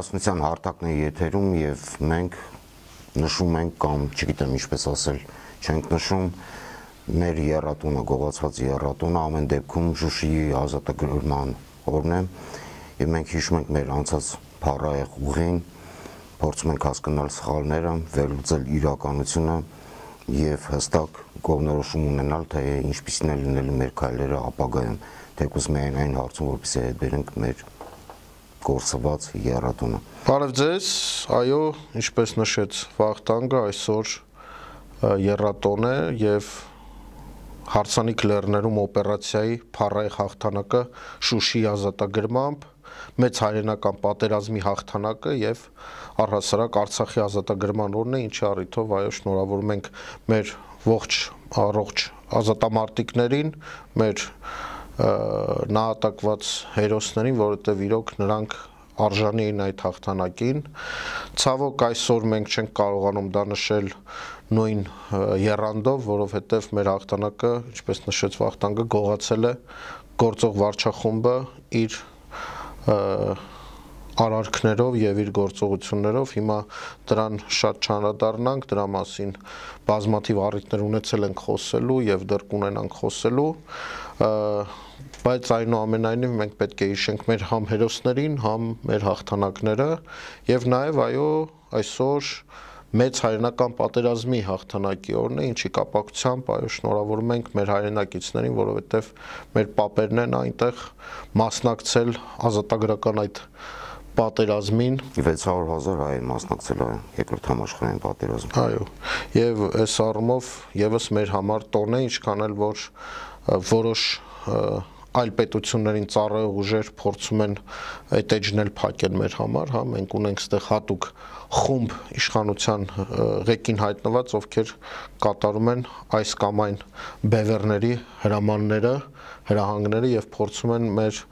Միասնության հարթակն է եթերում եւ մենք նշում ենք կամ չգիտեմ ինչպես ասել, չենք նշում մեր եռատունը, գողացված եռատունը ամեն դեպքում Շուշիի ազատագրման օրն է եւ մենք հիշում ենք մեր անցած փառահեղ ուղին, փորձում ենք հասկանալ սխալները, վերլուծել իրականությունը եւ հստակ կողմնորոշում ունենալ, թե ինչպիսին է լինելու մեր քայլերը ապագայում, թեկուզ միայն այն հարցում, որպեսզի հետ բերենք մեր կորսված եռատունը։ Բարև ձեզ, այո, ինչպես նշեց Վախթանգը, այսօր եռատուն է եւ հարցանիք լեռներում օպերացիայի փառահեղ հաղթանակը Շուշիի ազատագրմամբ, մեծ հայրենական պատերազմի հաղթանակը եւ առհասարակ Արցախի ազատագրման օրն է, ինչի առիթով այո շնորհավորում ենք մեր ողջ առողջ ազատամարտիկներին, մեր նահատակված հերոսներին, որովհետև իրոք նրանք արժանի էին այդ հաղթանակին։ Ցավոք այսօր մենք չենք կարողանում դա նշել նույն եռանդով, որովհետև մեր հաղթանակը, ինչպես նշեց Վախթանգը, գողացել է գործող վարչախումբը իր արարքներով եւ իր գործողություններով, հիմա դրան շատ չանդրադառնանք, դրա մասին բազմաթիվ առիթներ ունեցել ենք խոսելու եւ դեռ կունենանք խոսելու, բայց այնուամենայնիվ մենք պետք է հիշենք մեր համ հերոսներին, համ մեր հաղթանակները եւ նաեւ այո այսօր մեծ հայրենական պատերազմի հաղթանակի օրն է, ինչի կապակցությամբ այո շնորհավորում ենք մեր հայրենակիցներին, որովհետեւ մեր պապերն են այնտեղ մասնակցել ազատագրական այդ պատերազմին 600,000 հայ մասնակցել է երկրորդ համաշխարհային պատերազմին։ Այո, եւ այս առումով եւս մեր համար տոն է, ինչքան էլ որ որոշ այլ պետություններին ծառայող ուժեր փորձում են այդ էջն էլ փակել մեր համար, հա, մենք ունենք այդտեղ հատուկ խումբ իշխանության ղեկին հայտնված, ովքեր կատարում են այս կամ այն բևեռների հրամանները, հրահանգները եւ փորձում են մեր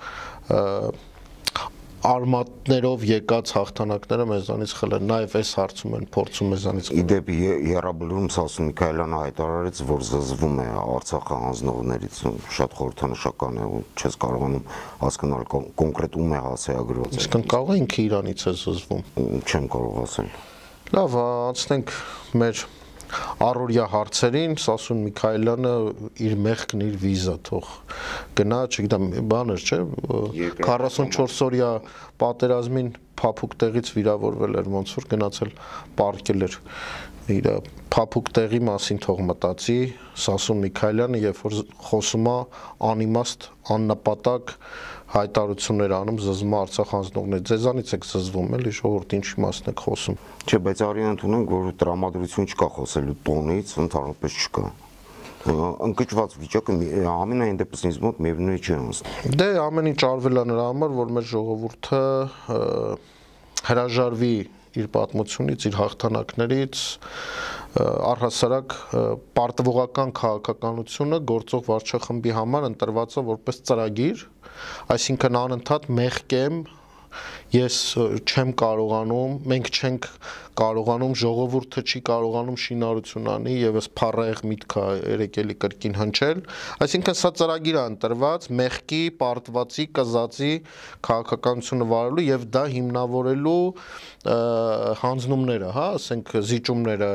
արմատներով եկած հաղթանակները մեզանից խլեն, նաև այս հարցում են փորձում մեզանից խլել։ Իդեպ Եռաբլուրում Սասուն Միքայելյանը հայտարարեց, որ զզվում է Արցախը հանձնողներից, շատ խորհրդանշական է ու չես կարողանում հասկանալ կոնկրետ ում է հասցեագրված։ Իսկ կարող է ինքը իրանից է զզվում։ Չեմ կարող ասել։ Լավ, անցնենք մեր առօրյա հարցերին, Սասուն Միքայելյանը իր մեղքն իր վիզա թող գնա, չգիտեմ, բաներ, չէ, 44 օրյա պատերազմին փափուկ տեղից վիրավորվել էր, ոնց որ գնացել պարկել էր իր փափուկ տեղի մասին թող մտածի Սասուն Միքայելյանը, երբ որ խոսում է անիմաստ, աննպատակ հայտարարություններ անում, զզվում Արցախ հանձնողներ, ձեզանից եք զզվում, էլի ժողովուրդ ինչ իմաստն եք խոսում։ Չէ, բայց արի ընդունենք, որ տրամադրություն չկա խոսելու տոնից, ընդհանրապես չկա։ Ընկճված վիճակը ամենայն դեպս ինձ մոտ միևնույն չի անցնում։ Դե ամեն ինչ արվել է նրա համար, որ մեր ժողովուրդը հրաժարվի իր պատմությունից, իր հաղթանակներից, առհասարակ պարտվողական քաղաքականությունը գործող վարչախմբի համար ընտրված է որպես ծրագիր, այսինքն անընդհատ մեղք եմ, ես չեմ կարողանում, մենք չենք կարողանում, ժողովուրդը չի կարողանում շինարարություն անի եւ այս փառահեղ միտքը երեկելի կրկին հնչել, այսինքն սա ծրագիր է ընտրված մեղքի, պարտվածի, կզածի քաղաքականությունը վարելու եւ դա հիմնավորելու հանձնումները, հա, ասենք զիջումները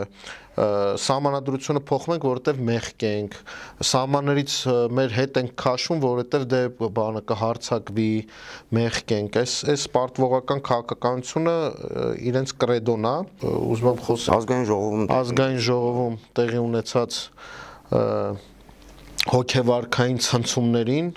սահմանադրությունը փոխում ենք, որովհետև մեղք ենք, սահմաններից մեր հետ ենք քաշում, որովհետև դե բանը կհարցակվի, մեղք ենք, այս պարտվողական քաղաքականությունը իրենց կրեդոն է, ուզում եմ խոսել ազգային ժողովում տեղի ունեցած հոգեվարքային ցնցումներին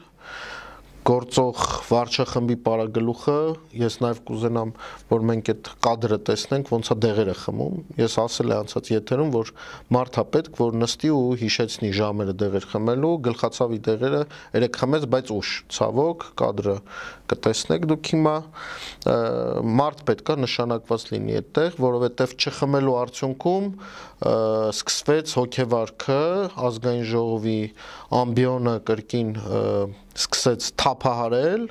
գործող վարչախմբի պարագլուխը, ես նաև կուզենամ, որ մենք այդ կադրը տեսնենք, ոնց է դեղերը խմում, ես ասել եմ անցած եթերում, որ մարդ է պետք, որ նստի ու հիշեցնի ժամերը դեղեր խմելու, գլխացավի դեղերը երեք խմեց, բայց ուշ, ցավոք, կադրը կտեսնեք դուք հիմա, մարդ պետք է նշանակված լինի այդտեղ, որովհետև չխմելու արդյունքում սկսվեց հոգեվարքը, ազգային ժողովի ամբիոնը կրկին սկսեց թափահարել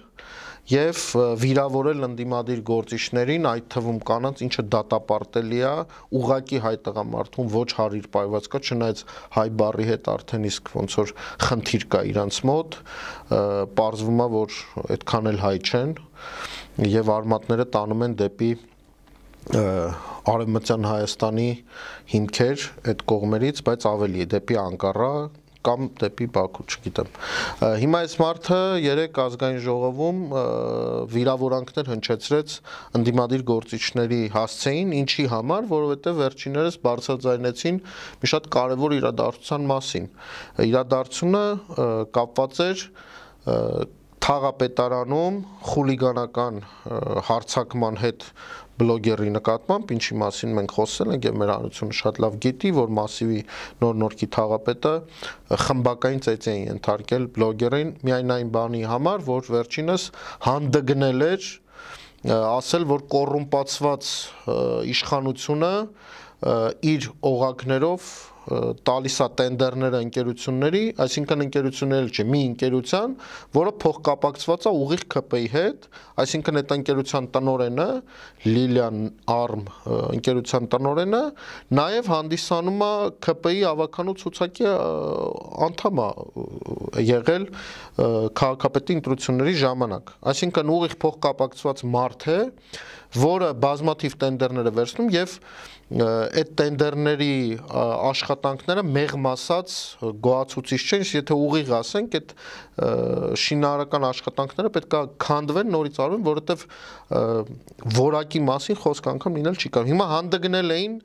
եւ վիրավորել ընդդիմադիր գործիչներին, այդ թվում կանանց, ինչը դատապարտելի է, ուղակի հայ տղամարդուն ոչ հարիր պայված կա, չնայած հայ բառի հետ արդեն իսկ ոնց որ խնդիր կա իրանց մոտ, պարզվում է, որ այդքան էլ հայ չեն, եւ արմատները տանում են դեպի Արևմտյան Հայաստանի հիմքեր այդ կողմերից, բայց ավելի դեպի Անկարա կամ դեպի Բաքու, չգիտեմ։ Հիմա այս մարդը երեք ազգային ժողովում վիրավորանքներ հնչեցրեց ընդդիմադիր գործիչների հասցեին, ինչի համար, որովհետև վերջիներս բարձրաձայնեցին մի շատ կարևոր իրադարձության մասին։ Իրադարձությունը կապված էր Թաղապետարանում խուլիգանական հարձակման հետ բլոգերի նկատմամբ, ինչի մասին մենք խոսել ենք եւ մեր հանրությունը շատ լավ գիտի, որ Մասիվի նոր-նորքի թաղապետը խմբակային ծեծի են ենթարկել բլոգերին միայն այն բանի համար, որ վերջինս հանդգնել էր, ասել, որ կոռումպացված իշխանությունը իր օղակներով տալիս է տենդերները ընկերությունների, այսինքն ընկերությունների չէ, մի ընկերության, որը փոխկապակցված է ուղիղ ՔՊ-ի հետ, այսինքն այդ ընկերության տնօրենը Լիլիան Արմ ընկերության տնօրենը նաև հանդիսանում է ՔՊ-ի ավականու ցուցակի անդամ է եղել քաղաքապետի ընտրությունների ժամանակ, այսինքն ուղիղ փոխկապակցված մարդ է, որը բազմաթիվ տենդերներ է վերցնում եւ այդ տենդերների աշխատանքները մեղմ ասած գոհացուցիչ չեն, եթե ուղիղ ասենք, այդ շինարարական աշխատանքները պետք է քանդվեն, նորից արվեն, որովհետև որակի մասին խոսք անգամ լինել չի կարող։ Հիմա հանդգնել էին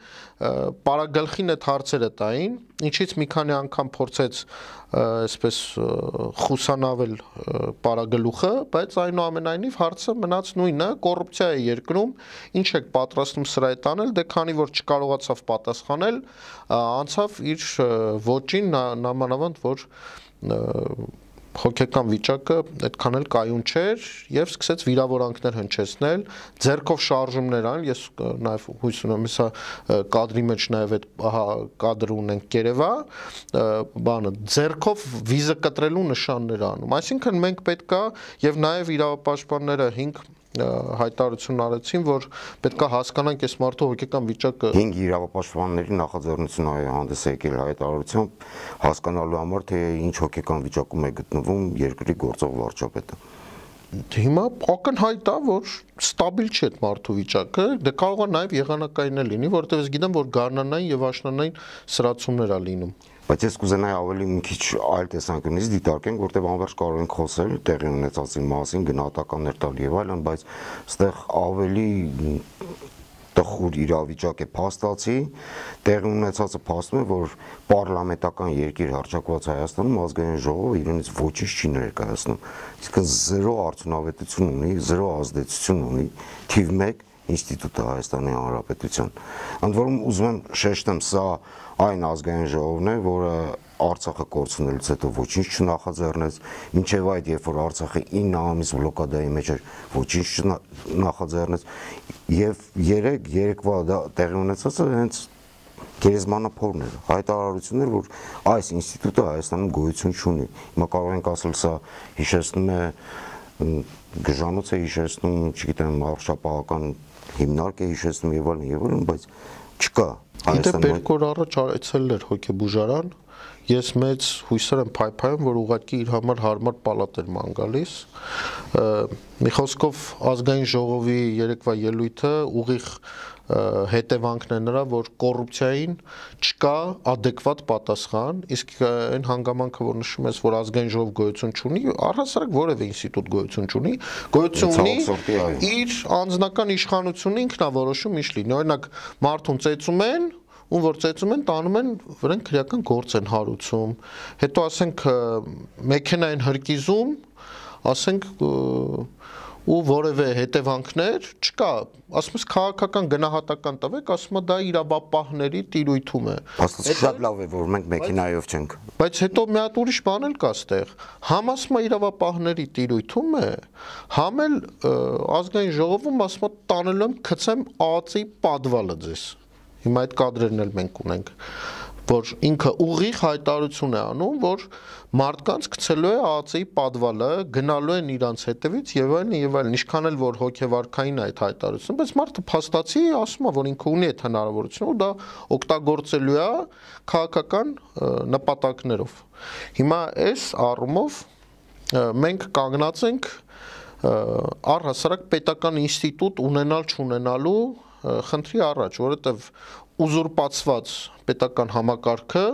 պարագլխին այդ հարցերը տային, ինչից մի քանի անգամ փորձեց այսպես խուսանավել պարագլուխը, բայց այնուամենայնիվ հարցը մնաց նույնը, կոռուպցիա է երկրում, ինչ եք պատրաստում սրա հետ անել, դե քանի որ չկարողացավ պատասխանել, անցավ իր ոճին, նամանավանդ որ հոգեկան վիճակը այդքան էլ կայուն չէր եւ սկսեց վիրավորանքներ հնչեցնել, ձեռքով շարժումներ ան, ես նաեւ հույս ունեմ, հեսա կադրի մեջ նաեւ այդ կադր ունենք Կերևա, բանը ձեռքով վիզը կտրելու նշաններ անում, այսինքն մենք պետքա եւ նաեւ իրավապաշտպանները 5 հայտարարություն արեցին, որ պետքա հասկանանք այս մարդու հոգեկան վիճակը 5 իրավապաշտպանների նախաձեռնություն հանդես եկել հայտարարությամբ հասկանալու համար, թե ինչ հոգեկան վիճակում է գտնվում երկրի գործող վարչապետը։ Հիմա ակնհայտ է, որ ստաբիլ չէ այդ մարդու վիճակը, դե կարող է նաև եղանակային է լինի, որովհետև ես գիտեմ, որ գարնանային եւ աշնանային սրացումներ է լինում։ Բայց ես կուզենայի ավելի մի քիչ այլ տեսանկյունից դիտարկենք, որտեղ անվերջ կարող ենք խոսել տեղի ունեցածի մասին, գնահատականներ տալ եւ այլն, բայց այստեղ ավելի տխուր իրավիճակ է փաստացի, տեղի ունեցածը փաստում է, որ պարլամենտական երկիր հռչակված Հայաստանում ազգային ժողովը իրենից ոչինչ չի ներկայացնում, իսկ 0 արդյունավետություն ունի, 0 ազդեցություն ունի, թիվ 1 ինստիտուտը Հայաստանի Հանրապետության։ Ընդ որում ուզում եմ շեշտեմ, սա այն ազգային ժողովն է, որը Արցախը կորցնելուց հետո ոչինչ չնախաձեռնեց, մինչև այդ, երբ որ Արցախը 9 ամիս բլոկադայի մեջ էր, ոչինչ չնախաձեռնեց, եւ երեկվա դա տեղի ունեցածը հենց գերեզմանափորն էր, հայտարարություններ, որ այս ինստիտուտը Հայաստանում գոյություն չունի։ Հիմա կարող ենք ասել, սա հիշեցնում է գժանոց է հիշեցնում, չգիտեմ, առողջապահական հիմնարկ է հիշեցնում եւ այլն, բայց չկա։ Իդեպ երկու օր առաջ այցելել էր հոգեբուժարան, ես մեծ հույսեր եմ փայփայում, որ ուղղակի իր համար հարմար պալատ էր ման գալիս։ Մի խոսքով ազգային ժողովի երեկվա ելույթը ուղիղ հետևանքն է նրա, որ կոռուպցիային չկա adekvat պատասխան, իսկ այն հանգամանքը, որ նշում ես, որ ազգային ժողով գոյություն չունի, առհասարակ որևէ ինստիտուտ գոյություն չունի, գոյություն ունի իր անձնական իշխանությունը ինքն է որոշում ինչ լինի, օրինակ մարդուն ծեծում են, ում որ ծեծում են, տանում են, վրան քրեական գործ են հարուցում, հետո ասենք մեքենա են հրկիզում, ասենք ու որևէ հետևանքներ չկա, ասում ես քաղաքական գնահատական տվեք, ասում է դա իրավապահների տիրույթում է։ Աստված շատ լավ է, որ մենք մեքենայով չենք։ Բայց հետո մի հատ ուրիշ բան էլ կա ստեղ։ Համ ասում է իրավապահների տիրույթում է, համ էլ ազգային ժողովում ասում է տանել եմ գցեմ ԱԱԾ-ի պատվալը ձեզ։ Հիմա այդ կադրերն էլ մենք ունենք, որ ինքը ուղիղ հայտարարություն է անում, որ մարդկանց գցելու է ԱԱԾ-ի պատվալը, գնալու են իրանց հետևից եւ այլն, ինչքան էլ որ հոգեվարքային է այդ հայտարարությունը, բայց մարդը փաստացի ասում է, որ ինքը ունի այդ հնարավորությունը ու դա օգտագործելու է քաղաքական նպատակներով։ Հիմա այս առումով մենք կանգնած ենք առհասարակ պետական ինստիտուտ ունենալ չունենալու խնդրի առաջ, որովհետև ուզուրպացված պետական համակարգը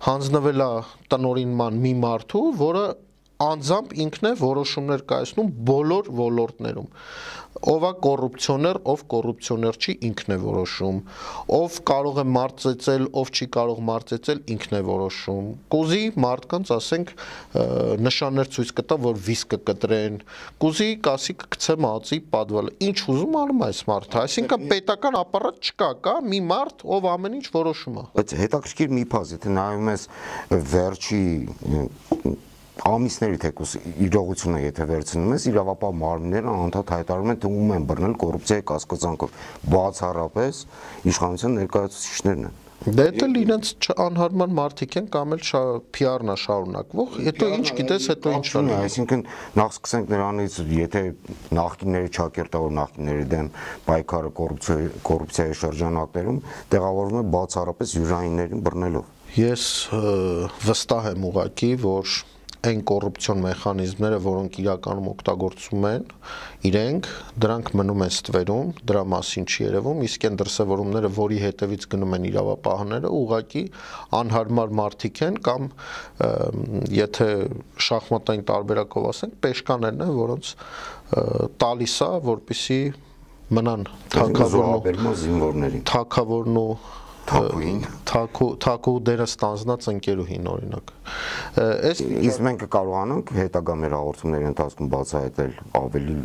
հանձնվել է տնօրինման մի մարդու, որը անձամբ ինքն է որոշումներ կայացնում բոլոր ոլորտներում։ Ով է կոռուպցիոներ, ով կոռուպցիոներ չի, ինքն է որոշում։ Ով կարող է մարծեցել, ով չի կարող մարծեցել, ինքն է որոշում։ Կուզի մարդկանց, ասենք, նշաններ ցույց կտա, որ վիսկը կտրեն, կուզի կասի կգցե մածի պատվալը։ Ինչ ուզում անում այս մարդը։ Այսինքն պետական ապարատ չկա, կա մի մարդ, ով ամեն ինչ որոշում է։ Բայց հետաքրքիր մի բան, եթե նայում ես վերջի ամիսների թեկուս իրողությունը եթե վերցնում ես, իրավապահ մարմինները անդադ հայտարարում են, թե ում են բռնել կոռուպցիայի կասկածանքով, բացառապես իշխանության ներկայացուցիչներն են։ Դե դա իրենց անհարմար մարդիկ են կամ էլ PR-ն է շարունակվող, հետո ինչ գիտես, հետո ինչ անում։ Այսինքն նախ սկսենք նրանից, եթե նախկինների ճակերտավոր նախկինների դեմ պայքարը կոռուպցիայի շրջանակներում տեղավորվում է բացառապես յուրայիններին բռնելով։ Ես վստահ եմ ուղղակի, որ այն կոռուպցիոն մեխանիզմները, որոնք իրականում օգտագործում են իրենք, դրանք մնում են ստվերում, դրա մասին չի երևում, իսկ այն դրսևորումները, որի հետևից գնում են իրավապահները, ուղղակի անհարմար մարդիկ են կամ եթե շախմատային տարբերակով ասենք, պեշկաներն են, որոնց տալիս է, որպեսզի մնան թագավորն ու թակու դերը ստանձնած ընկերուհին օրինակ։ Իսկ մենք կարողանանք հետագա մեր հաղորդումների ընթացքում բացահայտել ավելի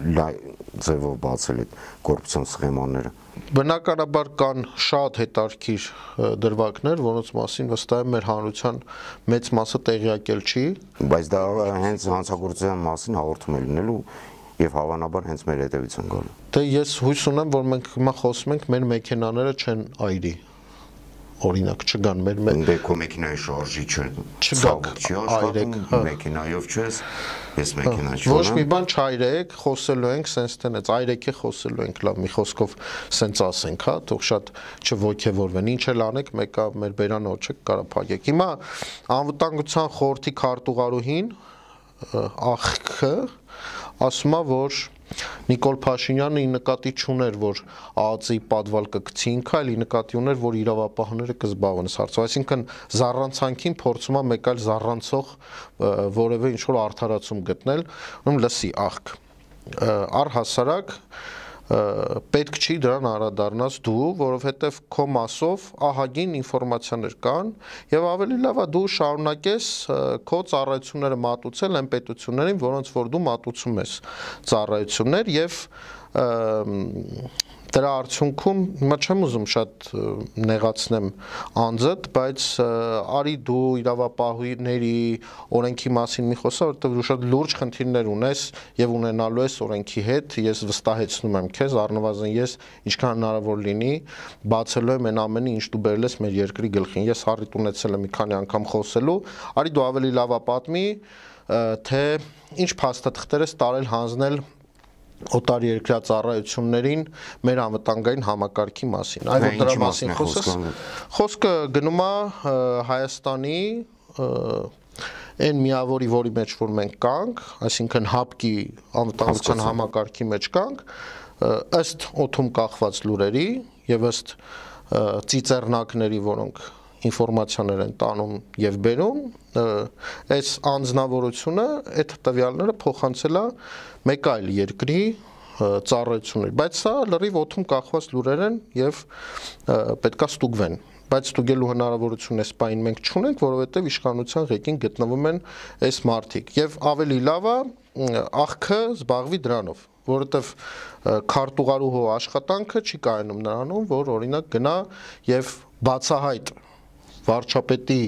ձևով բացել այդ կոռուպցիոն սխեմաները։ Բնականաբար կան շատ հետաքրքիր դրվագներ, որոնց մասին վստահ եմ մեր հանրության մեծ մասը տեղյակ էլ չի, բայց դա հենց հանցագործության մասին հաղորդում է լինելու եւ հավանաբար հենց մեր հետևից են գալու։ Դե ես հույս ունեմ, որ մենք հիմա խոսում ենք մեր մեքենաները չեն այրի։ Օրինակ չգան մեր քո մեքենայի շարժի այրեք, մեքենայով չես, ես մեքենա չունեմ։ Ոչ մի բան չայրեք, խոսելու ենք սենց տենց, այրեք է խոսելու ենք, լավ, մի խոսքով սենց ասենք, հա, թող շատ չոգևորվեն։ Ինչ էլ անեք, մեկը մեր բերանը ոչ կարա փակեք։ Հիմա անվտանգության խորհրդի քարտուղարուհին ԱԽ-ը ասում է, որ Նիկոլ Փաշինյանը նկատի չուներ, որ ԱԱԾ-ի պատվալ կգցի ինքը, այլ նկատի ուներ, որ իրավապահները կզբաղվեն հարցով։ Այսինքն զառանցանքին փորձում է մեկ այլ զառանցող որևէ ինչ-որ արդարացում գտնել, ում լսի աղք։ Առհասարակ պետք չի դրան անդրադառնաս դու, որովհետև քո մասով ահագին ինֆորմացիաներ կան եւ ավելի լավ է դու շարունակես քո ծառայությունները մատուցել այն պետություններին, որոնց որ դու մատուցում ես ծառայություններ եւ դրա արդյունքում հիմա չեմ ուզում շատ նեղացնեմ անձդ, բայց արի դու իրավապահների օրենքի մասին մի խոսա, որովհետև դու շատ լուրջ խնդիրներ ունես եւ ունենալու ես օրենքի հետ, ես վստահեցնում եմ քեզ, առնվազն ես ինչքան հնարավոր լինի, բացելու եմ այն ամենը, ինչ դու բերել ես մեր երկրի գլխին։ Ես առիթ ունեցել եմ մի քանի անգամ խոսելու, արի դու ավելի լավ ապատմի, թե ինչ փաստաթղթեր ես տարել հանձնել օտար երկրյա ծառայություններին մեր անվտանգային համակարգի մասին։ Այո, դրա մասին խոսքը գնում է Հայաստանի այն միավորի, որի մեջ որ մենք կանք, այսինքն ՀԱՊԿ-ի անվտանգության համակարգի մեջ կանք, ըստ օդում կախված լուրերի եւ ըստ ծիծեռնակների, որոնք ինֆորմացիաներ են տանում եւ բերում, այս անձնավորությունը այդ տվյալները փոխանցել է մեկ այլ երկրի ծառայություններ, բայց սա լրիվ օդում կախված լուրեր են եւ պետքա ստուգվեն, բայց ստուգելու հնարավորություն այս պայն մենք չունենք, որովհետեւ իշխանության ղեկին գտնվում են այս մարդիկ եւ ավելի լավ է ԱԽ-ը զբաղվի դրանով, որովհետեւ քարտուղարուհու աշխատանքը չի կայանում նրանում, որ օրինակ գնա եւ բացահայտ վարչապետի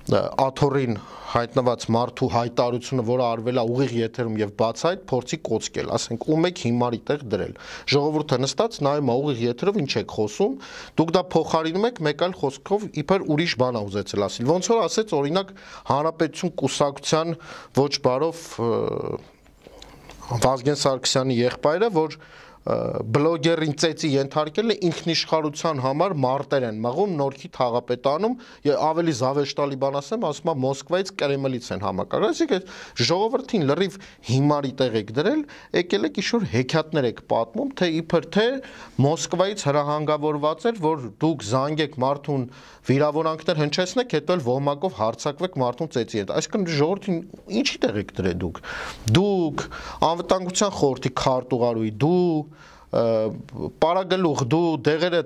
աթոռին հայտնված մարդու հայտարարությունը, որը արվել է ուղիղ եթերում եւ բացահայտ փորձի կոծկել, ասենք ում եք հիմարի տեղ դրել։ Ժողովուրդը նստած նայում է ուղիղ եթերով ինչ եք խոսում, դուք դա փոխարինում եք մեկ այլ խոսքով, իբր ուրիշ բան ա ուզեցել ասել։ Ոնց որ ասեց օրինակ Հանրապետություն կուսակցության ոչ բարով Վազգեն Սարգսյանի եղբայրը, որ բլոգերին ծեծի ենթարկելն է ինքնիշխանության համար մարտեր են մղում Նորքի թաղապետանում եւ ավելի զավեշտալի բան ասեմ, ասում եմ Մոսկվայից Կրեմլից են համակարգել, այսինքն ժողովրդին լրիվ հիմարի տեղ եք դրել, եկել եք ինչ-որ հեքիաթներ եք պատմում, թե իբր թե Մոսկվայից հրահանգավորված էր, որ դուք զանգեք մարդուն վիրավորանքներ հնչեցնեք, հետո էլ ոհմակով հարձակվեք մարդուն ծեծի հետ։ Այսինքն ժողովրդին ինչի տեղ եք դրել դուք։ Դուք անվտանգության խորհրդի քարտուղարուի, դու պարագլուխ, դու դեղերը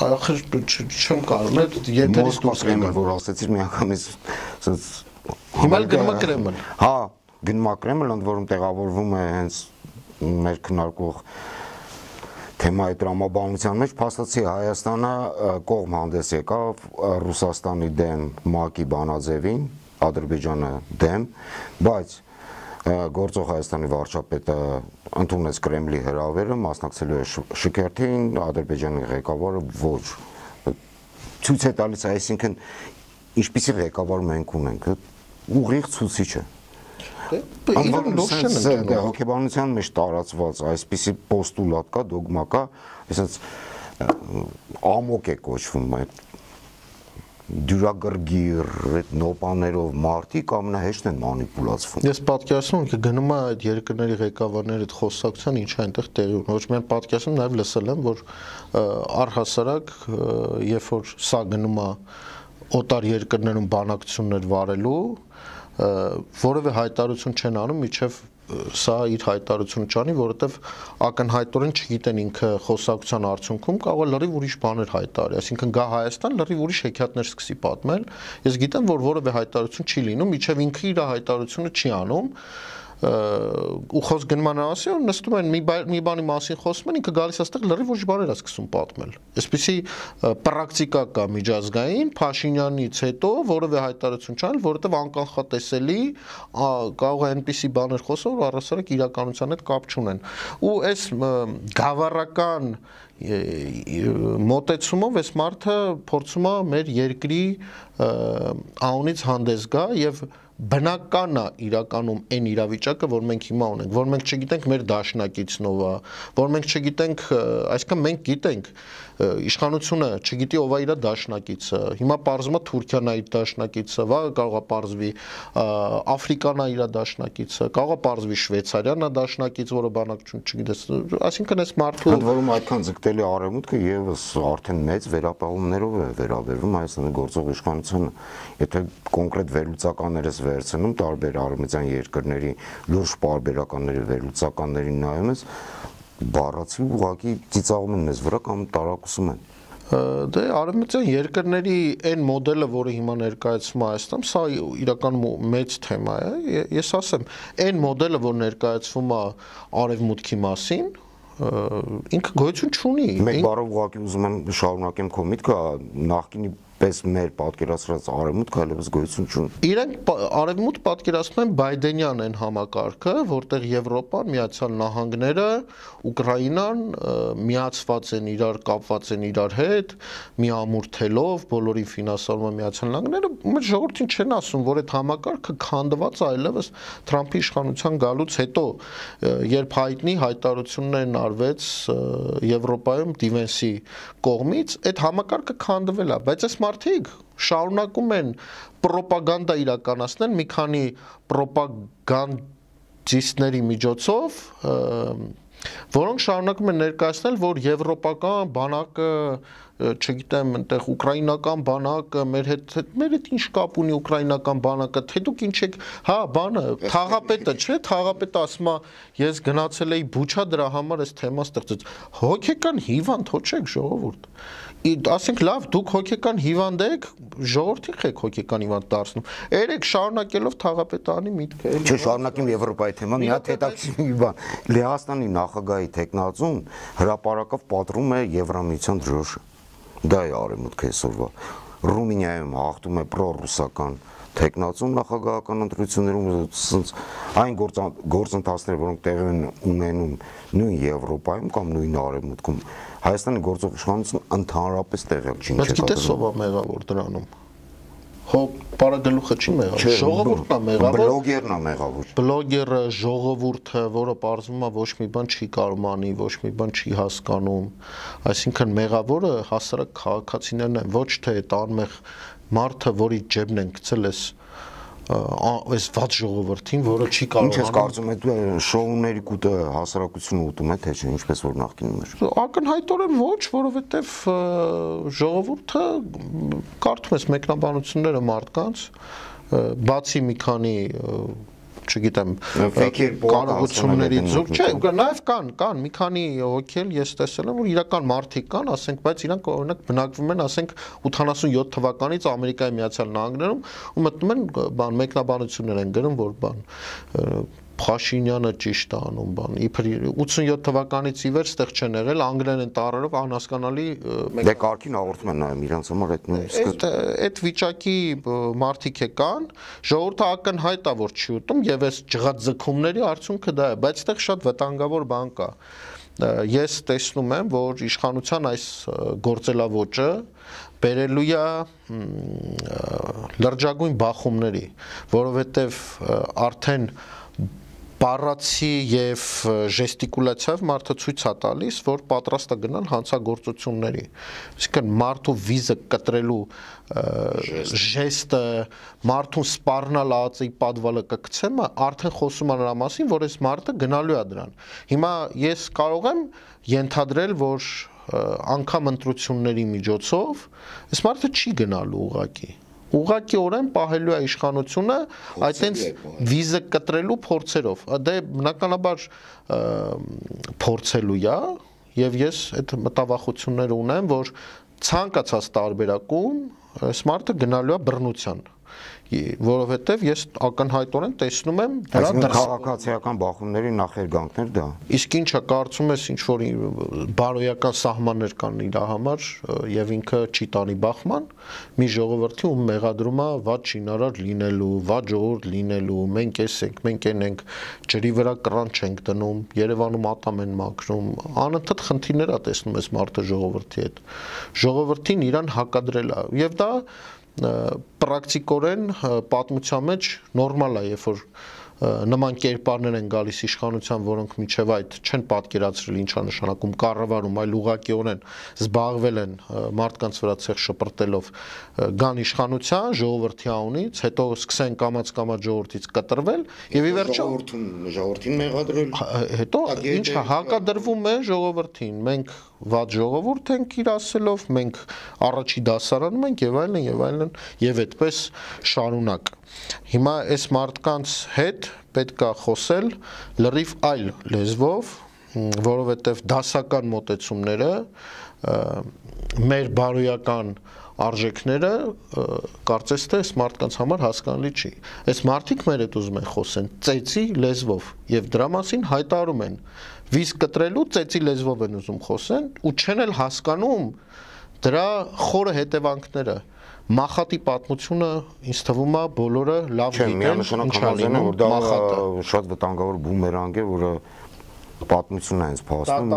ախր չեմ կարող եթերից դուրս գալ, որ ասեցիր մի անգամից հիմա գնում է Կրեմլ։ Հա, գնում է Կրեմլ, ընդ որում տեղավորվում է հենց մեր քննարկող թեմայի տրամաբանության մեջ, փաստացի Հայաստանը կողմ հանդես եկավ Ռուսաստանի դեմ ՄԱԿ-ի բանաձևին, Ադրբեջանը դեմ, բայց գործող Հայաստանի վարչապետը ընդունեց Կրեմլի հրավերը, մասնակցելու է շքերթին, Ադրբեջանի ղեկավարը ոչ, ցույց է տալիս, այսինքն ինչպիսի ղեկավար մենք ունենք, ուղիղ ցուցիչ է։ Հոգեբանության մեջ տարածված այսպիսի պոստուլատ կա, դոգմա կա, այսինքն ամոկ է կոչվում այդ դյուրագրգիռ այդ նոպաներով մարդիկ ամենահեշտ են մանիպուլացվում։ Ես պատկերացնում եմ, գնում է այդ երկրների ղեկավարների այդ խոսակցության ինչ այնտեղ տեղի ունի։ Ոչ միայն պատկերացնում, նաև լսել եմ, որ առհասարակ երբ որ սա գնում է օտար երկրներում բանակցություններ վարելու, որևէ հայտարարություն չեն անում, միջև սա իր հայտարարությունը չանի, որովհետև ակնհայտորեն չգիտեն ինքը խոսակցության արդյունքում կարող է լրիվ ուրիշ բաներ հայտարարի, այսինքն գա Հայաստան լրիվ ուրիշ հեքիաթներ սկսի պատմել։ Ես գիտեմ, որ որևէ հայտարարություն չի լինում, միջև ինքը իր հայտարարությունը չի անում, ու խոսք գնում է ասի, որ նստում են մի բանի մասին խոսում են, ինքը գալիս այստեղ լրիվ ուրիշ բաներ է սկսում պատմել։ Այսպիսի պրակտիկա կա միջազգային, Փաշինյանից հետո որևէ հայտարարություն չանել, որովհետև անկանխատեսելի կարող է այնպիսի բաներ խոսել, որ առհասարակ իրականության հետ կապ չունեն։ Ու այս գավառական մոտեցումով այս մարդը փորձում է մեր երկրի անունից հանդես գա եւ բնական է իրականում այն իրավիճակը, որ մենք հիմա ունենք, որ մենք չգիտենք մեր դաշնակիցն ով է, որ մենք չգիտենք, այսինքն մենք գիտենք իշխանությունը չգիտի ով է իր դաշնակիցը, հիմա պարզվում է Թուրքիան է իր դաշնակիցը, վաղը կարող է պարզվի Աֆրիկան է իր դաշնակիցը, կարող է պարզվի Շվեյցարիան է դաշնակից, որը բանակցություն չգիտես, այսինքն այս մարդու ընդ որում այդքան ձգտելի արևմուտքը եւս արդեն մեծ վերապահումներով է վերաբերվում Հայաստանի գործող իշխանությանը, եթե կոնկրետ վերլուծականներս վերցնում տարբեր արևմտյան երկրների լուրջ պարբերականների վերլուծականներին նայում ես բառացի ուղղակի ծիծաղում են մեզ վրա կամ տարակուսում են։ Դե արևմտյան երկրների այն մոդելը, որը հիմա ներկայացվում է Հայաստանում, սա իրականում մեծ թեմա է։ Ես ասեմ, այն մոդելը, որ ներկայացվում է արևմուտքի մասին, ինքը գոյություն չունի։ Մեկ բառով ուղղակի ուզում եմ շարունակեմ քո միտքը, նախկինի պես մեր պատկերացրած արևմուտքը այլևս գոյություն չունի։ Իրենք արևմուտք պատկերացնում են Բայդենյան այն համակարգը, որտեղ Եվրոպան, Միացյալ Նահանգները, Ուկրաինան միացված են իրար, կապված են իրար հետ, մի ամուր թելով, բոլորին ֆինանսավորում է Միացյալ Նահանգները, մեր ժողովրդին չեն ասում, որ այդ համակարգը քանդված է այլևս Թրամփի իշխանության գալուց հետո, երբ հայտնի հայտարարություններն արվեց Եվրոպայում Դիվենսի կողմից, այդ համակարգը քանդվել է, բայց այս մարդիկ շարունակում են պրոպագանդա իրականացնել մի քանի պրոպագանդիստների միջոցով, որոնք շարունակում են ներկայացնել, որ եվրոպական բանակը, չգիտեմ, այնտեղ ուկրաինական բանակը մեր հետ ինչ կապ ունի ուկրաինական բանակը, թե դուք ինչ եք, հա, բանը, թաղապետը, չէ, թաղապետը ասում է, ես գնացել էի Բուչա, դրա համար այս թեման ստեղծեց։ Հոգեկան հիվանդ հո չեք ժողովուրդ։ Ասենք լավ, դուք հոգեկան հիվանդ եք, ժողովրդին եք հոգեկան հիվանդ դարձնում։ Երեք շարունակելով թաղապետանի միտքը։ Չէ, շարունակեմ Եվրոպայի թեման, մի հատ հետաքրքիր մի բան։ Լեհաստանի նախագահի տեխնացուն հրապարակով պատռում է Եվրամիության դրոշը։ Դա է արևմուտքը այսօրվա։ Ռումինիայում հաղթում է պրոռուսական տեխնացուն նախագահական ընտրություններում, այն գործընթացները, որոնք տեղի են ունենում նույն Եվրոպայում կամ նույն արևմուտքում, Հայաստանի գործող իշխանությունը ընդհանրապես տեղյակ չի ինչ է կատարում։ Բայց գիտես ով է մեղավոր դրանում։ Հո բարագլուխը չի մեղավոր, ժողովուրդն է մեղավոր, բլոգերն է մեղավոր, բլոգերը, ժողովուրդը, որը պարզվում է ոչ մի բան չի կարող անի, ոչ մի բան չի հասկանում, այսինքն մեղավորը հասարակ քաղաքացիներն են, ոչ թե այդ անմեղ մարդը, որի ջեբն են գցել այս ված ժողովրդին, որը չի կարող ինչ ես կարծում ես դու շոուների կուտը հասարակությունը ուտում է թե չէ, ինչպես որ նախկինում էր։ Ակնհայտորեն ոչ, որովհետև ժողովուրդը կարդում ես մեկնաբանությունները մարդկանց, բացի մի քանի չգիտեմ, կարողությունների զուրկ, չէ, նաև կան մի քանի հոգել ես տեսել եմ, որ իրական մարդիկ կան, ասենք, բայց իրանք օրինակ բնակվում են, ասենք 87 թվականից Ամերիկայի Միացյալ Նահանգներում ու մտնում են բան մեկնաբանություններ են գրում, որ բան Փաշինյանը ճիշտ է անում, բան իբր 87 թվականից ի վեր ստեղ չեն եղել, անգլերեն տառերով անհասկանալի դե կարգին հաղորդում են նայում իրանց համար այդ վիճակի մարդիկ է կան, ժողովուրդը ակնհայտ է որ չի ուտում եւ այս ջղած ձգումների արդյունքը դա է, բայց այդտեղ շատ վտանգավոր բան կա։ Ես տեսնում եմ, որ իշխանության այս գործելավոճը բերելու է լրջագույն բախումների, որովհետեւ արդեն Պարացի եւ ժեստիկուլացիայով մարդը ցույց է տալիս, որ պատրաստ է գնալ հանցագործությունների։ Այսինքն մարդու վիզը կտրելու ժեստը, մարդուն սպառնալ ածի պատվալը կգցեմ, արդեն խոսում է նրա մասին, որ այս մարդը գնալու է դրան։ Հիմա ես կարող եմ ենթադրել, որ անգամ ընտրությունների միջոցով այս մարդը չի գնալու ուղղակի։ Ուղղակիորեն պահելու է իշխանությունը այտենց վիզը կտրելու փորձերով։ Դե բնականաբար փորձելու է եւ ես այդ մտավախությունները ունեմ, որ ցանկացած տարբերակում այս մարդը գնալու է բռնության, որովհետեւ ես ակնհայտորեն տեսնում եմ դրա քաղաքացիական բախումների նախերգանքներ դա։ Իսկ ինչա կարծում ես ինչ որ բարոյական սահմաններ կան իր համար եւ ինքը չի տանի բախման, մի ժողովրդի ում մեղադրում է վատ շինարար լինելու, վատ ժողովուրդ լինելու, մենք էս ենք, մենք են ենք, ջրի վրա կռան չենք դնում, Երևանում ատամ են մաքրում, անընդհատ խնդիրներ է տեսնում այս մարդը ժողովրդի հետ։ Ժողովրդին իրան հակադրել է եւ դա պրակտիկորեն պատմության մեջ նորմալ է, երբ որ նման կերպարներ են գալիս իշխանության, որոնք միջև այդ չեն պատկերացրել ինչա նշանակում կառավարում, այլ ուղղակիորեն զբաղվել են մարդկանց վրա ցեղ շպրտելով գան իշխանության, ժողովրդի անունից, հետո սկսեն կամաց-կամաց ժողովրդից կտրվել եւ ի վերջո ժողովրդին մեղադրել, հետո ինչա հակադրվում է ժողովրդին, մենք վատ ժողովուրդ ենք իր ասելով, մենք առաջի դասարանում ենք եւ այլն եւ այդպես շարունակ։ Հիմա այս մարդկանց հետ պետք է խոսել լրիվ այլ լեզվով, որովհետեւ դասական մոտեցումները մեր բարոյական արժեքները կարծես թե այս մարդկանց համար հասկանալի չի։ Այս մարդիկ մեր հետ ուզում են խոսեն ծեծի լեզվով եւ դրա մասին հայտարարում են վիզ կտրելու ծեծի լեզվով են ուզում խոսեն ու չեն էլ հասկանում դրա խորը հետևանքները։ Մախատի պատմությունը ինձ թվում է բոլորը լավ գիտեն, ինչա լինում մախատը։ Շատ վտանգավոր բումերանգ է, որը պատմությունն է հենց փաստում,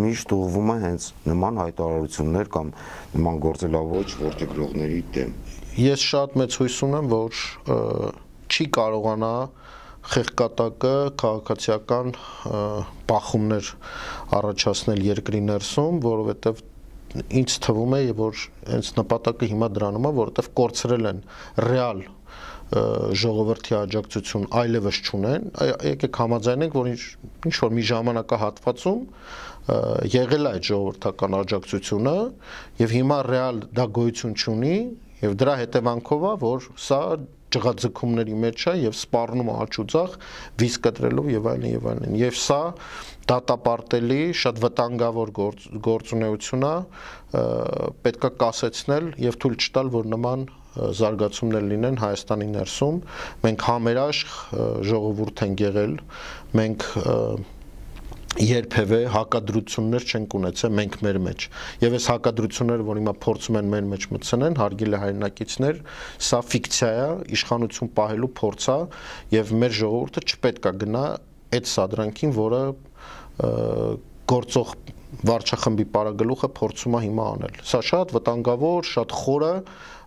միշտ ուղղվում է հենց նման հայտարարություններ կամ նման գործելավոճ որդեգրողների դեմ։ Ես շատ մեծ հույս ունեմ, որ չի կարողանա խեղկատակը քաղաքացիական բախումներ առաջացնել երկրի ներսում, որովհետև ինձ թվում է, որ հենց նպատակը հիմա դրանում է, որովհետև կորցրել են ռեալ ժողովրդի աջակցություն այլևս չունեն, եկեք համաձայնենք, որ ինչ որ մի ժամանակահատվածում եղել է այդ ժողովրդական աջակցությունը եւ հիմա ռեալ դա գոյություն չունի եւ դրա հետևանքով է, որ սա ջղաձգումների մեջ է եւ սպառնում է աչուձախ վիզ կտրելով եւ այլն եւ սա դատապարտելի շատ վտանգավոր գործունեություն է, պետքա կասեցնել եւ թույլ չտալ, որ նման զարգացումներ լինեն Հայաստանի ներսում։ Մենք համերաշխ ժողովուրդ ենք եղել, մենք երբևէ հակադրություններ չենք ունեցել մենք մեր մեջ եւ այս հակադրությունները, որ հիմա փորձում են մեր մեջ մտցնեն, հարգելի հայրենակիցներ, սա ֆիկցիա է, իշխանություն պահելու փորձ է եւ մեր ժողովուրդը չպետք է գնա այդ սադրանքին, որը գործող վարչախմբի պարագլուխը փորձում է հիմա անել։ Սա շատ վտանգավոր, շատ խորը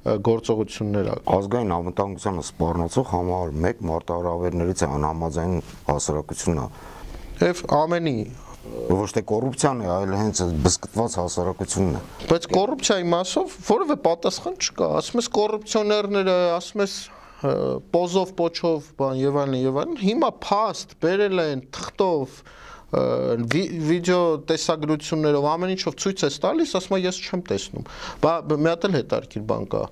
գործողություններ է։ Ազգային անվտանգությանը սպառնացող համարը 1 մարտահրավերներից է անհամաձայն հասարակությունն է։ Եվ ամենի ոչ թե կոռուպցիան է, այլ հենց բզկտված հասարակությունն է։ Բայց կոռուպցիայի մասով որևէ պատասխան չկա։ Ասում ես կոռուպցիոներները, ասում ես պոզով, պոչով, բան եւ այլն, հիմա փաստ բերել են թղթով, վիդեո տեսագրություններով, ամեն ինչով ցույց է տալիս, ասում ես չեմ տեսնում։ Բա մի հատ էլ հետարքիր բան կա։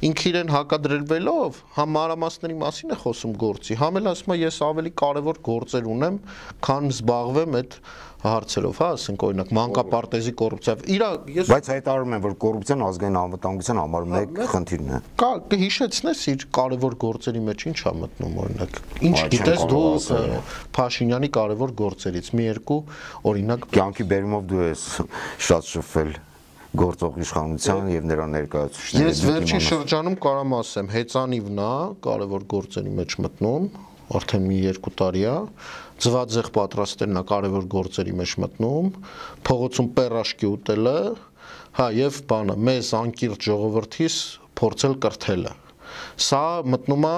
Ինքը իրեն հակադրվելով, համ մանրամասների մասին է խոսում գործի, համ էլ ասում ես ավելի կարևոր գործեր ունեմ, քան զբաղվեմ այդ հարցերով, հա, ասենք օրինակ մանկապարտեզի կոռուպցիայով։ Ես Բայց հայտարարում են, որ կոռուպցիան ազգային անվտանգության համար մեկ խնդիրն է։ Կա կհիշեցնես իր կարևոր գործերի մեջ ինչ է մտնում օրինակ։ Ինչ գիտես դու Փաշինյանի կարևոր գործերից մի երկու օրինակ կյանքի բերումով դու ես շատ շփվել գործող իշխանության եւ նրա ներկայացուցիչների։ Ես վերջին շրջանում կարամ ասեմ, հեծանիվն է կարևոր գործերի մեջ մտնում, արդեն մի 2 տարի է, ձվածեղ պատրաստելն է կարևոր գործերի մեջ մտնում, փողոցում պերաշկի ուտելը, հա եւ բանը, մեզ անկիրթ ժողովրդից փորձել կրթելը։ Սա մտնում է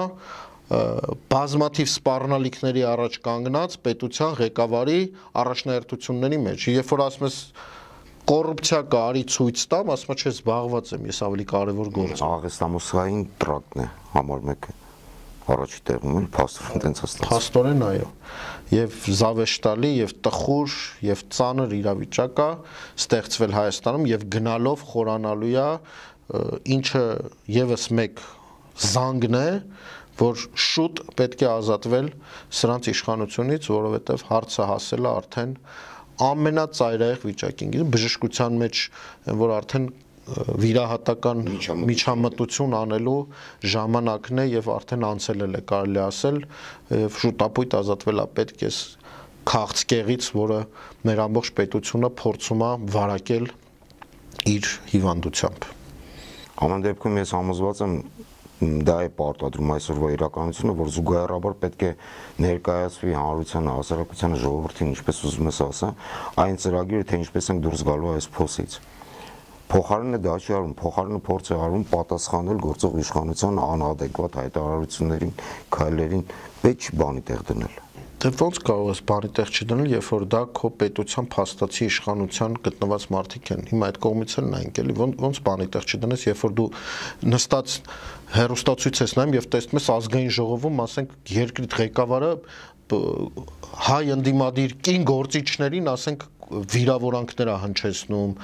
բազմաթիվ սպառնալիքների առաջ կանգնած պետության ղեկավարի առաջնահերթությունների մեջ։ Երբ որ ասում ես կոռուպցիա կա, արի ցույց տամ, ասում ես զբաղված եմ, ես ավելի կարևոր գործ եմ։ Աղեստամոսային տրակտն է համար մեկը։ Առաջի տեղում էլ փաստորեն տենց հստակ։ Փաստորեն այո։ Եվ զավեշտալի, եւ տխուր, եւ ծանր իրավիճակ է ստեղծվել Հայաստանում եւ գնալով խորանալու է, ինչը եւս մեկ զանգն է, որ շուտ պետք է ազատվել սրանց իշխանությունից, որովհետեւ հարցը հասել է արդեն ամենածայրահեղ վիճակին։ Բժշկության մեջ, որ արդեն վիրահատական միջամտություն անելու ժամանակն է եւ արդեն անցել է կարելի ասել եւ շուտապույտ ազատվել է պետք է քաղցկեղից, որը մեր ամբողջ պետությունը փորձում է վարակել իր հիվանդությամբ։ Ամեն դեպքում ես համոզված եմ դա է պարտադրում այսօրվա իրականությունը, որ զուգահեռաբար պետք է ներկայացվի հանրությանը, հասարակությանը, ժողովրդին, ինչպես ուզում ես ասա, այն ծրագիրը, թե ինչպես ենք դուրս գալու այս փոսից։ Փոխարենը դա չի արվում, փոխարենը փորձ է արվում պատասխանել գործող իշխանության անադեկվատ հայտարարություններին, քայլերին, պետք չի բանի տեղ դնել։ Դե ոնց կարող ես բանի տեղ չդնել, երբ որ դա քո պետության փաստացի իշխանության գտնված մարդիկ են։ Հիմա այդ կողմից էլ նայենք, էլի ոնց բանի տեղ չդնես, երբ որ դու նստած հեռուստացույց ես նայում եւ տեսնում ես ազգային ժողովում, ասենք, երկրի ղեկավարը հայ ընդդիմադիր կին գործիչներին, ասենք, վիրավորանքներ է հնչեցնում,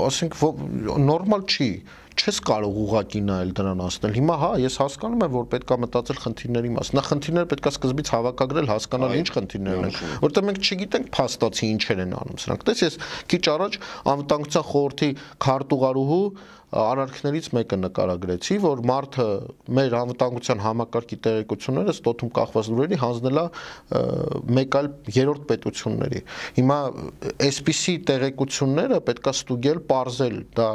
ասենք, նորմալ չի, չես կարող ուղղակի նայել դրան ասնել։ Հիմա հա, ես հասկանում եմ, որ պետքա մտածել խնդիրների մասին։ Նա խնդիրները պետքա սկզբից հավաքագրել, հասկանալ ինչ խնդիրներն են, որտեղ մենք չգիտենք փաստացի ինչեր են անում սրանք։ Տես ես քիչ առաջ անվտանգության խորհրդի քարտուղարուհու արարքներից մեկը նկարագրեցի, որ մարդը մեր անվտանգության համակարգի տեղեկությունները ստոթում կախված լուրերի հանձնել է մեկ այլ երրորդ պետությունների։ Հիմա այսպիսի տեղեկությունները պետքա ստուգել, պարզել, դա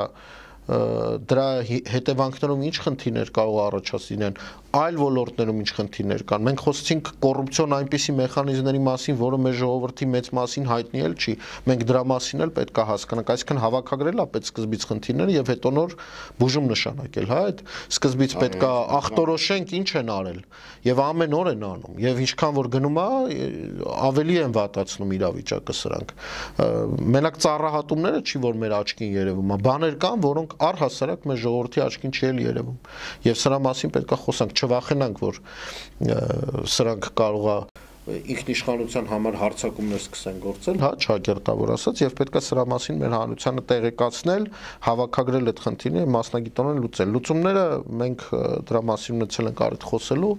դրա հետևանքներում ինչ խնդիրներ կարող առաջացնեն, այլ ոլորտներում ինչ խնդիրներ կան։ Մենք խոսեցինք կոռուպցիոն այնպիսի մեխանիզմների մասին, որը մեր ժողովրդի մեծ մասին հայտնի էլ չի։ Մենք դրա մասին էլ պետք է հասկանանք, այսինքն հավաքագրել է պետք սկզբից խնդիրները եւ հետո նոր բուժում նշանակել, հա, այդ սկզբից պետք է ախտորոշենք ինչ են արել եւ ամեն օր են անում եւ ինչքան որ գնում է ավելի են վատացնում իրավիճակը սրանք։ Մենակ ծառահատումները չի որ մեր աչքին երևում է, բաներ կան, որոնք առհասարակ մեր ժողովրդի աչքին չի էլ երևում եւ սրա մասին պետք է խոսանք, չվախենանք, որ սրանք կարող է ինքնիշխանության համար հարձակումներ սկսեն գործել, հա, ճակերտավոր ասած, եւ պետք է սրա մասին մեր հանրությանը տեղեկացնել, հավաքագրել այդ խնդիրները, մասնագիտորեն լուծել։ Լուծումները մենք դրա մասին ունեցել ենք արդեն խոսելու,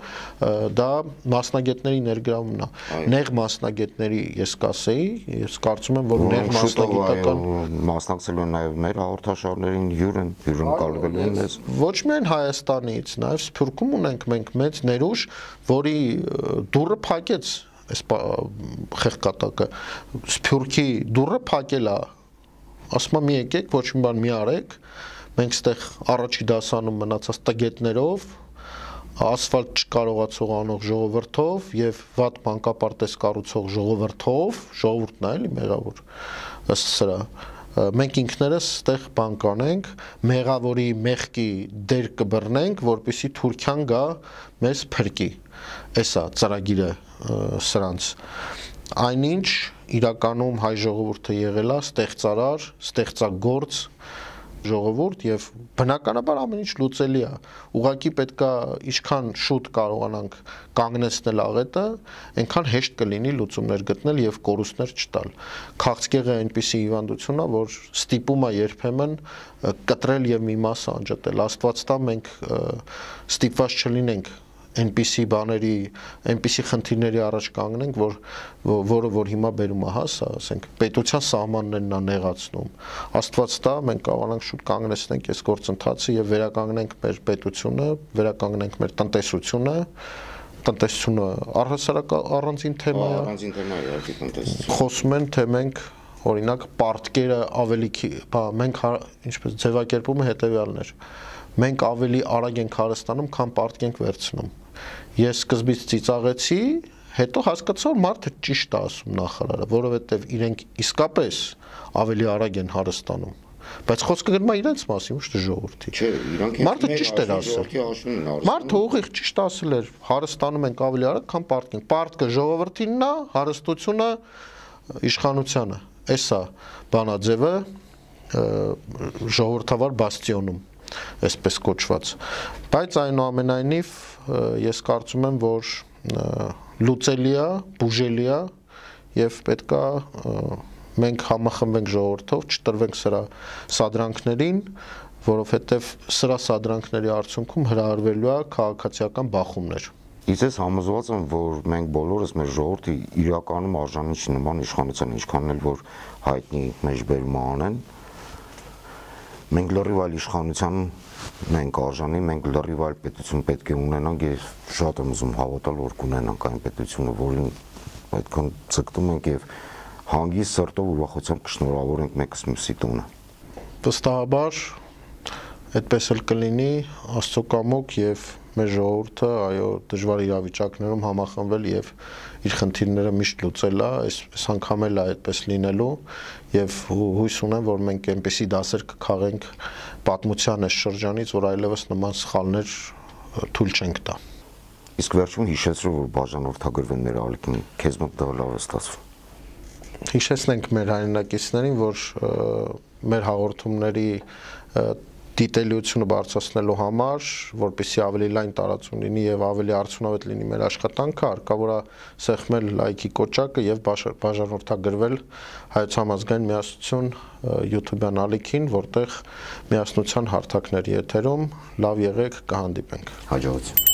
դա մասնագետների ներգրավումն է։ Նեղ մասնագետների ես կասեի, ես կարծում եմ, որ նեղ մասնագիտական մասնակցելու են նաեւ մեր հաղորդաշարներին հյուրն կարողելու են ես։ Ոչ միայն Հայաստանից, նաեւ Սփյուռքում ունենք մենք մեծ ներուժ, որի դուռը փակեց այս խեղկատակը Սփյուռքի դուռը փակել է, ասում եմ մի եկեք, ոչ մի բան մի արեք, մենք ստեղ առաջի դասանում մնացած տգետներով ասֆալտ չկարողացող անող ժողովրդով եւ վատ մանկապարտեզ կառուցող ժողովուրդն է էլի մեղավոր ըստ սրա մենք ինքներս ստեղ բան կանենք մեղավորի մեղքի դեր կբռնենք որպեսզի Թուրքիան գա մեզ փրկի էսա ծրագիրը սրանց այնինչ իրականում հայ ժողովուրդը եղել է ստեղծարար ստեղծագործ ժողովուրդ եւ բնականաբար ամեն ինչ լուծելի է ուղղակի պետքա ինչքան շուտ կարողանանք կանգնեցնել աղետը այնքան հեշտ կլինի լուծումներ գտնել եւ կորուստներ չտալ քաղցկեղը այնպիսի հիվանդություն է որ ստիպում է երբեմն կտրել եւ մի մաս անջատել աստված տա մենք ստիպված չլինենք այնպիսի բաների, այնպիսի խնդիրների առաջ կանգնենք, որը որ հիմա բերում է, հա, սա, ասենք, պետության սահմաններն է նեղացնում։ Աստված տա, մենք կարողանանք շուտ կանգնեցնենք այս գործընթացը եւ վերականգնենք մեր պետությունը, վերականգնենք մեր տնտեսությունը առհասարակ առանձին թեմա է։ Առանձին թեմա է, իհարկե տնտեսություն։ Խոսում են, թե մենք օրինակ պարտքերը ավելի, մենք ինչպես ձևակերպումը հետեւյալն էր։ Մենք ավելի արագ ենք հարստանում, քան պարտք ենք վերցնում։ Ես սկզբից ծիծաղեցի, հետո հասկացա, որ մարդը ճիշտ է ասում նախարարը, որովհետև իրենք իսկապես ավելի արագ են հարստանում։ Բայց խոսքը գնում է իրենց մասին, ոչ թե ժողովրդի։ Չէ, իրանք մարդը ճիշտ էր ասել։ Մարդը ուղիղ ճիշտ ասել էր, հարստանում ենք ավելի արագ, քան պարտք ենք։ Պարտքը ժողովրդինն է, հարստությունը իշխանությանը։ Էսա բանաձևը ժողովրդավար բաստիոնում այսպես կոչված բայց այնուամենայնիվ ես կարծում եմ որ լուծելի է բուժելի է եւ պետքա մենք համախմբենք ժողովրդով չտրվենք սրա սադրանքներին որովհետեւ սրա սադրանքների արդյունքում հրահրվելու է քաղաքացիական բախումներ Ես համոզված եմ որ մենք բոլորս մեր ժողովրդի իրականում արժանի չի նման իշխանության ինչքան էլ որ հայտնի մեջբերում անեն Մենք լրիվ այլ իշխանության մենք արժանի, մենք լրիվ այլ պետություն պետք է ունենանք եւ շատ եմ ուզում հավատալ, որ կունենանք այն պետությունը, որին այդքան ցկտում ենք եւ հանգիստ սրտով ուրախությամբ կշնորհավորենք մեկս մյուսի տունը։ Վստահաբար այդպես էլ կլինի, Աստծո կամոք եւ մեր ժողովուրդը, այո, դժվար իրավիճակներում համախմբվել եւ իր խնդիրները միշտ լուծել է, այս անգամ էլ այդպես լինելու եւ հույս ունեմ, որ մենք այնպեսի դասեր կքաղենք պատմության այս շրջանից, որ այլևս նման սխալներ թույլ չենք տա։ Իսկ վերջում հիշեցրու, որ բաժանորդագրվեն մեր ալիքին, քեզ մոտ դա լավ է ստացվում։ Հիշեցնենք մեր հայրենակիցներին, որ մեր հաղորդումների դիտելիությունը բարձրացնելու համար, որպեսզի ավելի լայն տարածում լինի եւ ավելի արդյունավետ լինի մեր աշխատանքը, հարկավոր է սեղմել լայքի կոճակը եւ բաժանորդագրվել Հայոց Համազգային Միասնություն YouTube-յան ալիքին, որտեղ միասնության հարթակների եթերում լավ եղեք, կհանդիպենք։ Հաջողություն։